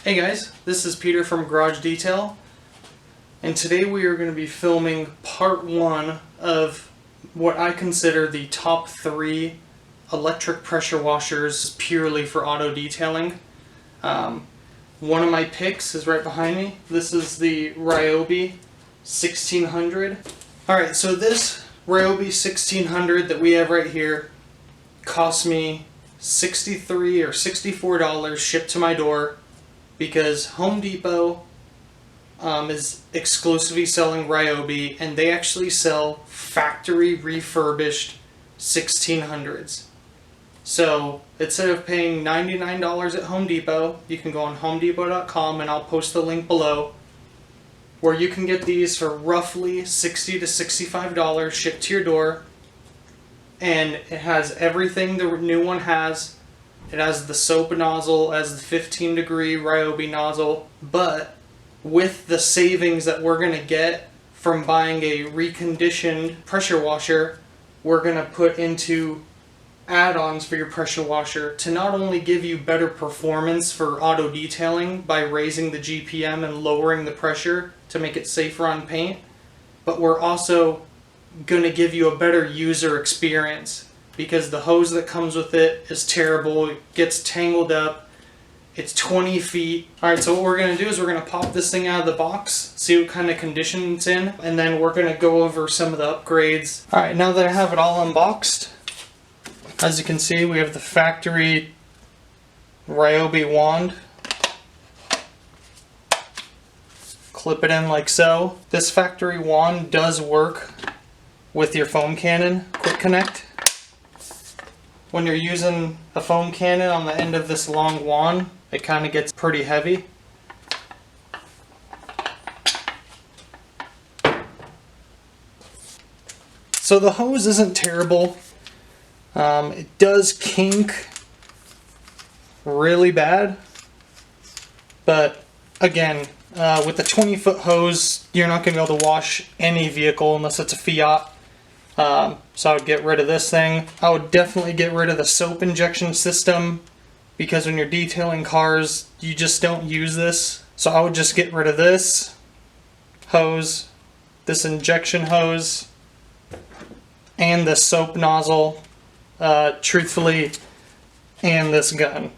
Hey guys, this is Peter from Garage Detail, and today we are going to be filming part 1 of what I consider the top 3 electric pressure washers purely for auto detailing. One of my picks is right behind me. This is the RYOBI 1600. Alright, so this RYOBI 1600 that we have right here cost me $63 or $64 shipped to my door, because Home Depot is exclusively selling RYOBI, and they actually sell factory refurbished 1600s. So instead of paying $99 at Home Depot, you can go on homedepot.com, and I'll post the link below, where you can get these for roughly $60 to $65 shipped to your door. And it has everything the new one has. It has the soap nozzle, as the 15-degree RYOBI nozzle, but with the savings that we're going to get from buying a reconditioned pressure washer, we're going to put into add-ons for your pressure washer to not only give you better performance for auto detailing by raising the GPM and lowering the pressure to make it safer on paint, but we're also going to give you a better user experience, because the hose that comes with it is terrible. It gets tangled up. It's 20 feet. Alright, so what we're going to do is we're going to pop this thing out of the box, see what kind of condition it's in, and then we're going to go over some of the upgrades. Alright, now that I have it all unboxed, as you can see, we have the factory RYOBI wand. Clip it in like so. This factory wand does work with your foam cannon quick connect. When you're using a foam cannon on the end of this long wand, it kind of gets pretty heavy. So the hose isn't terrible. It does kink really bad, but again, with the 20-foot hose, you're not going to be able to wash any vehicle unless it's a Fiat. So I would get rid of this thing. I would definitely get rid of the soap injection system, because when you're detailing cars, you just don't use this. So I would just get rid of this hose, this injection hose, and the soap nozzle, truthfully, and this gun.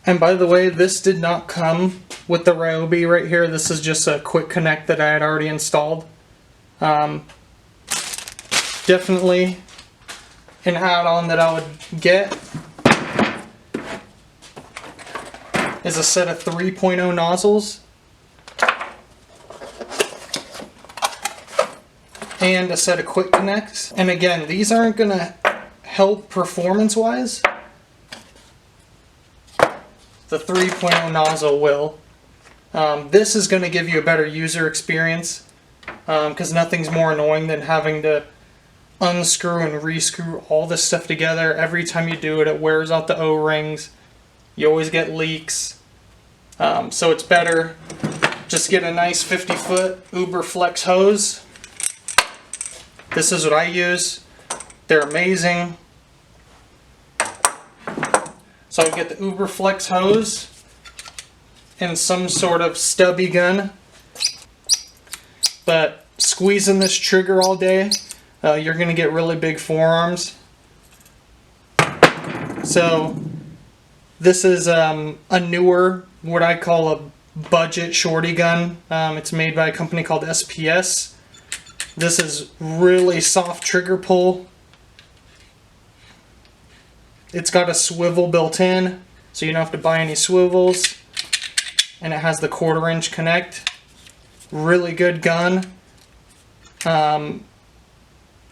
And by the way, this did not come with the RYOBI right here. This is just a quick connect that I had already installed. Definitely an add-on that I would get is a set of 3.0 nozzles and a set of quick connects. And again, these aren't going to help performance-wise. The 3.0 nozzle will. This is going to give you a better user experience, because nothing's more annoying than having to unscrew and rescrew all this stuff together. Every time you do it, it wears out the O-rings. You always get leaks. So it's better just get a nice 50-foot UBERFLEX hose. This is what I use. They're amazing. So I get the UBERFLEX hose and some sort of stubby gun. But squeezing this trigger all day, you're going to get really big forearms. So this is a newer, what I call a budget shorty gun. It's made by a company called SPS. This is really soft trigger pull. It's got a swivel built in, so you don't have to buy any swivels. And it has the 1/4 inch connect. Really good gun.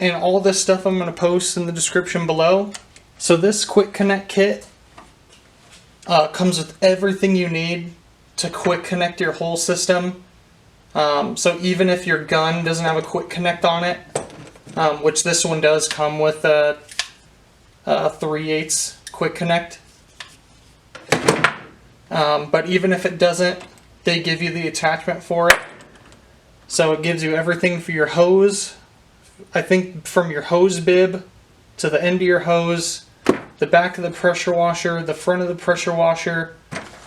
And all this stuff I'm going to post in the description below. So this quick connect kit comes with everything you need to quick connect your whole system. So even if your gun doesn't have a quick connect on it, which this one does come with a 3/8 quick connect. But even if it doesn't, they give you the attachment for it. So it gives you everything for your hose. I think from your hose bib to the end of your hose, the back of the pressure washer, the front of the pressure washer,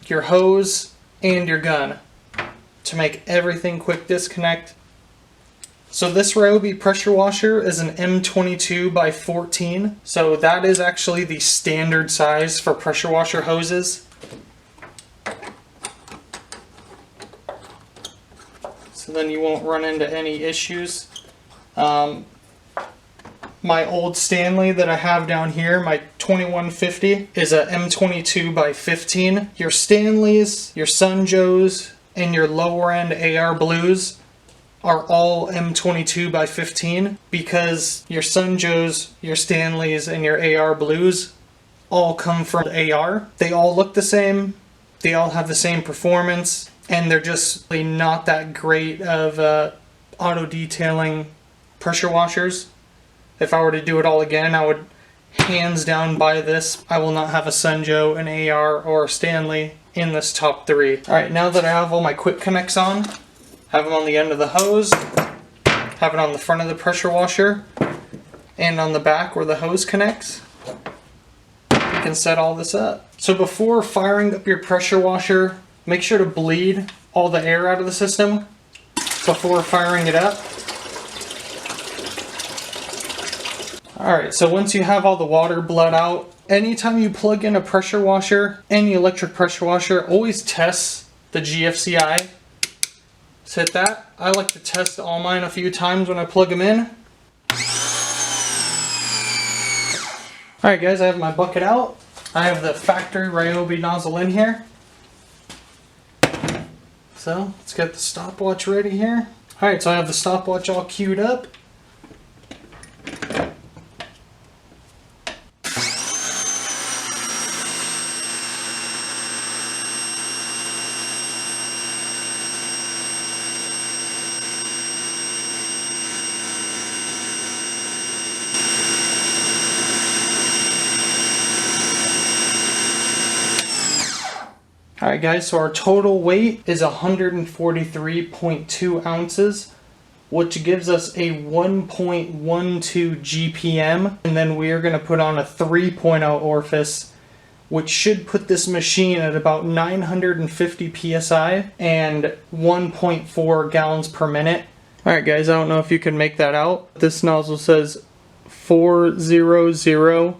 your hose, and your gun to make everything quick disconnect. So this RYOBI pressure washer is an M22 by 14. So that is actually the standard size for pressure washer hoses. So then you won't run into any issues. My old Stanley that I have down here, my 2150, is a M22 by 15. Your Stanleys, your Sunjoes, and your lower end AR Blues are all M22 by 15 because your Sunjoes, your Stanleys, and your AR Blues all come from AR. They all look the same, they all have the same performance, and they're just really not that great of auto detailing pressure washers. If I were to do it all again, I would hands down buy this. I will not have a Sunjoe, an AR, or a Stanley in this top 3. Alright, now that I have all my quick connects on, have them on the end of the hose, have it on the front of the pressure washer, and on the back where the hose connects, you can set all this up. So before firing up your pressure washer, make sure to bleed all the air out of the system before firing it up. Alright, so once you have all the water bled out, anytime you plug in a pressure washer, any electric pressure washer, always test the GFCI. Just hit that. I like to test all mine a few times when I plug them in. Alright guys, I have my bucket out. I have the factory RYOBI nozzle in here. So, let's get the stopwatch ready here. Alright, so I have the stopwatch all queued up. Alright guys, so our total weight is 143.2 ounces, which gives us a 1.12 GPM, and then we are going to put on a 3.0 orifice, which should put this machine at about 950 PSI and 1.4 gallons per minute. Alright guys, I don't know if you can make that out. This nozzle says 40030,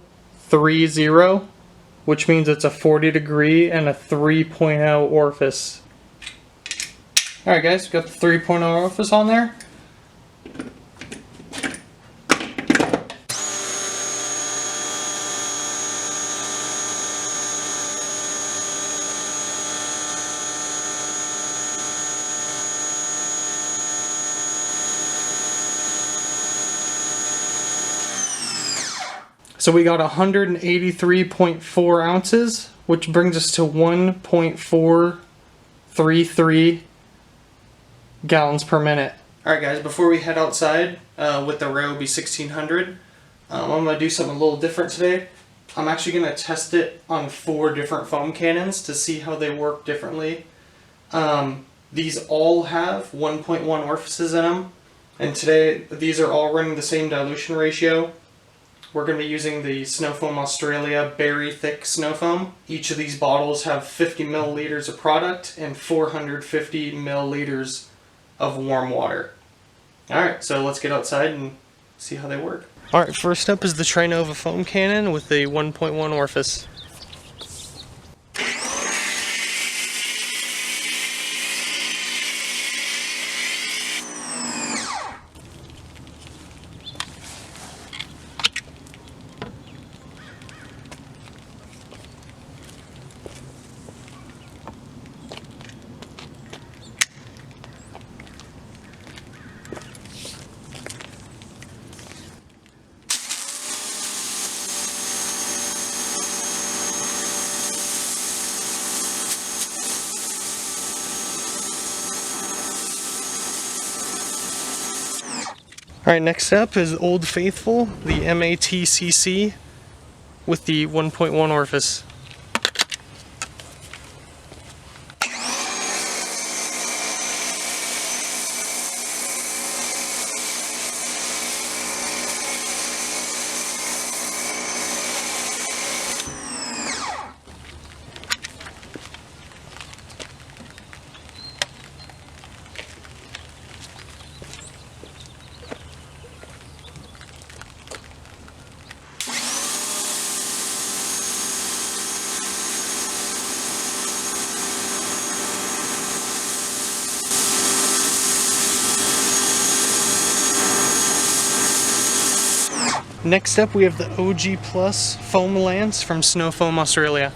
which means it's a 40 degree and a 3.0 orifice. Alright guys, we got the 3.0 orifice on there. So we got 183.4 ounces, which brings us to 1.433 gallons per minute. Alright guys, before we head outside with the RYOBI 1600, I'm going to do something a little different today. I'm actually going to test it on 4 different foam cannons to see how they work differently. These all have 1.1 orifices in them, and today these are all running the same dilution ratio. We're going to be using the Snow Foam Australia Berry Thick Snow Foam. Each of these bottles have 50 milliliters of product and 450 milliliters of warm water. Alright, so let's get outside and see how they work. Alright, first up is the Trinova foam cannon with the 1.1 orifice. Alright, next up is Old Faithful, the MATCC with the 1.1 orifice. Next up we have the OG Plus foam lance from Snow Foam Australia.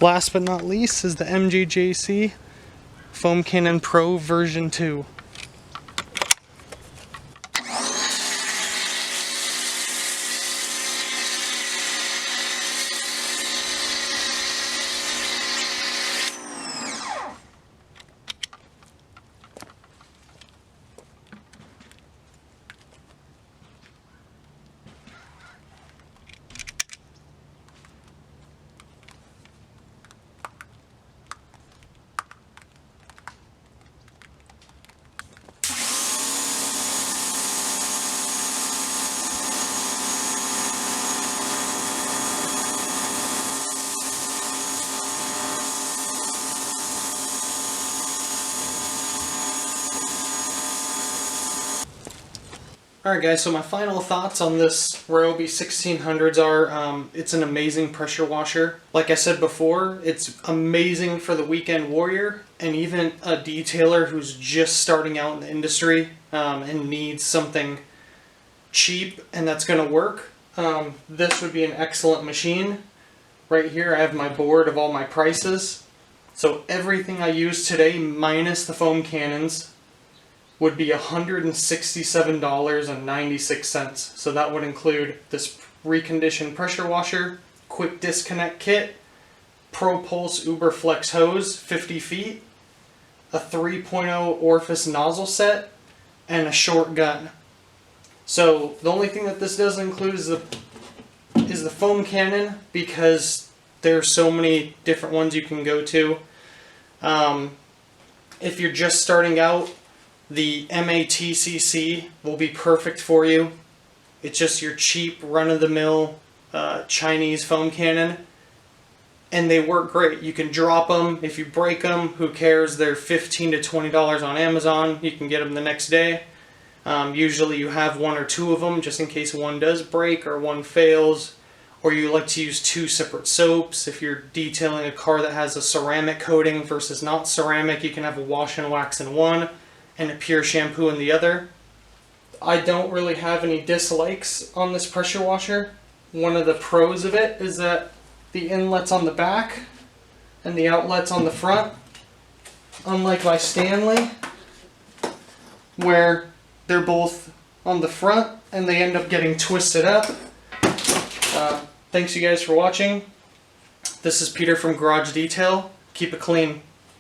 Last but not least is the MJJC Foam Cannon Pro version 2. Alright guys, so my final thoughts on this RYOBI 1600s are, it's an amazing pressure washer. Like I said before, it's amazing for the weekend warrior and even a detailer who's just starting out in the industry and needs something cheap and that's going to work. This would be an excellent machine. Right here I have my board of all my prices. So everything I use today minus the foam cannons would be $167.96. So that would include this Reconditioned pressure washer, quick disconnect kit, Pro Pulse UBERFLEX hose, 50 feet, a 3.0 Orifice nozzle set, and a short gun. So the only thing that this doesn't include is the foam cannon, because there's so many different ones you can go to. If you're just starting out, the MATCC will be perfect for you. It's just your cheap run-of-the-mill Chinese foam cannon, and they work great. You can drop them. If you break them, who cares? They're $15 to $20 on Amazon. You can get them the next day. Usually you have one or two of them just in case one does break or one fails, or you like to use two separate soaps. If you're detailing a car that has a ceramic coating versus not ceramic, you can have a wash and wax in one and a pure shampoo in the other. I don't really have any dislikes on this pressure washer. One of the pros of it is that the inlet's on the back and the outlet's on the front. Unlike my Stanley, where they're both on the front and they end up getting twisted up. Thanks you guys for watching. This is Peter from Garage Detail. Keep it clean.